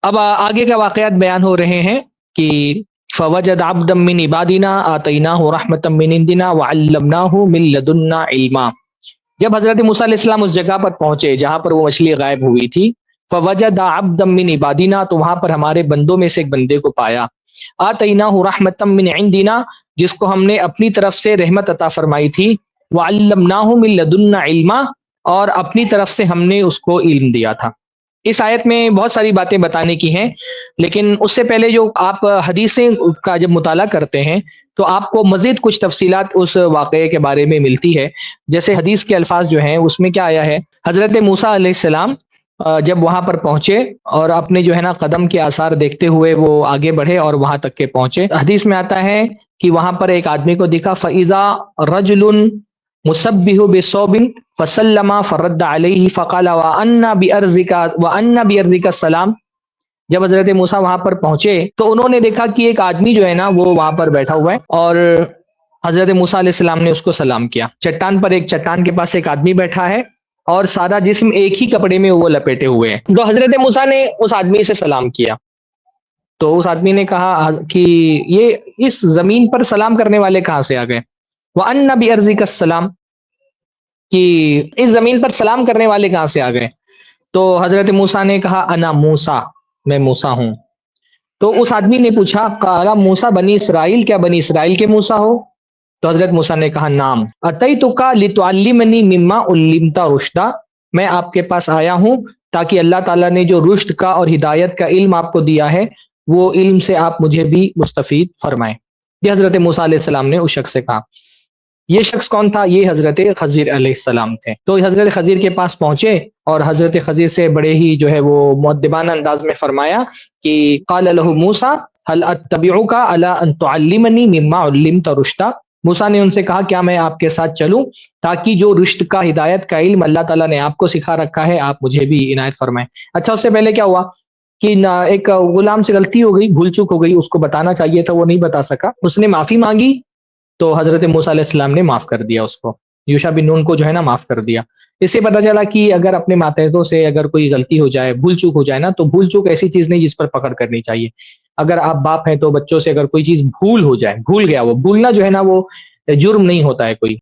اب آگے کا واقعات بیان ہو رہے ہیں کہ فوجد عبدا من عبادنا آتیناہ رحمتا من عندنا وعلمناہ من لدنا علما. جب حضرت موسیٰ علیہ السلام اس جگہ پر پہنچے جہاں پر وہ مچھلی غائب ہوئی تھی، فوجد عبدا من عبادنا، تو وہاں پر ہمارے بندوں میں سے ایک بندے کو پایا، آتیناہ رحمتا من عندنا، جس کو ہم نے اپنی طرف سے رحمت عطا فرمائی تھی، وعلمناہ من لدنا علما، اور اپنی طرف سے ہم نے اس کو علم دیا تھا. اس آیت میں بہت ساری باتیں بتانے کی ہیں، لیکن اس سے پہلے جو آپ حدیثیں کا جب مطالعہ کرتے ہیں تو آپ کو مزید کچھ تفصیلات اس واقعے کے بارے میں ملتی ہے. جیسے حدیث کے الفاظ جو ہیں اس میں کیا آیا ہے، حضرت موسیٰ علیہ السلام جب وہاں پر پہنچے اور اپنے جو ہے نا قدم کے آثار دیکھتے ہوئے وہ آگے بڑھے اور وہاں تک کے پہنچے، حدیث میں آتا ہے کہ وہاں پر ایک آدمی کو دکھا، فَإِذَا رَجُلٌ مصبح بصوب فسلم فرد علیہ فقال وَأَنَّ بِأَرْضِكَ السلام. جب حضرت موسیٰ وہاں پر پہنچے تو انہوں نے دیکھا کہ ایک آدمی جو ہے نا وہ وہاں پر بیٹھا ہوا ہے، اور حضرت موسیٰ علیہ السلام نے اس کو سلام کیا. چٹان پر، ایک چٹان کے پاس ایک آدمی بیٹھا ہے اور سارا جسم ایک ہی کپڑے میں وہ لپیٹے ہوئے ہیں. تو حضرت موسیٰ نے اس آدمی سے سلام کیا تو اس آدمی نے کہا کہ یہ اس زمین پر سلام کرنے والے کہاں سے آ گئے؟ وَأَنَّ بِأَرْضِكَ السلام، کہ اس زمین پر سلام کرنے والے کہاں سے آ گئے؟ تو حضرت موسیٰ نے کہا انا موسیٰ، میں موسیٰ ہوں. تو اس آدمی نے پوچھا قال موسیٰ بنی اسرائیل، کیا بنی اسرائیل کے موسیٰ ہو؟ تو حضرت موسیٰ نے کہا نام. اتیتک لتعلمنی مما علمت رشدا، میں آپ کے پاس آیا ہوں تاکہ اللہ تعالیٰ نے جو رشد کا اور ہدایت کا علم آپ کو دیا ہے وہ علم سے آپ مجھے بھی مستفید فرمائیں. یہ حضرت موسیٰ علیہ السلام نے اس شخص سے کہا. یہ شخص کون تھا؟ یہ حضرت خضر علیہ السلام تھے. تو حضرت خضر کے پاس پہنچے اور حضرت خضر سے بڑے ہی جو ہے وہ مؤدبانہ انداز میں فرمایا کہ قال له موسیٰ هل اتبعک علی ان تعلمنی مما علمت رشدا. موسیٰ نے ان سے کہا کیا میں آپ کے ساتھ چلوں تاکہ جو رشد کا، ہدایت کا علم اللہ تعالیٰ نے آپ کو سکھا رکھا ہے آپ مجھے بھی عنایت فرمائیں. اچھا، اس سے پہلے کیا ہوا کہ ایک غلام سے غلطی ہو گئی، بھول چوک ہو گئی، اس کو بتانا چاہیے تھا، وہ نہیں بتا سکا، اس نے معافی مانگی تو حضرت موسیٰ علیہ السلام نے معاف کر دیا اس کو، یوشع بن نون کو جو ہے نا معاف کر دیا. اس سے پتہ چلا کہ اگر اپنے ماتحتوں سے اگر کوئی غلطی ہو جائے، بھول چوک ہو جائے نا، تو بھول چوک ایسی چیز نہیں جس پر پکڑ کرنی چاہیے. اگر آپ باپ ہیں تو بچوں سے اگر کوئی چیز بھول ہو جائے، بھول گیا، وہ بھولنا جو ہے نا وہ جرم نہیں ہوتا ہے کوئی.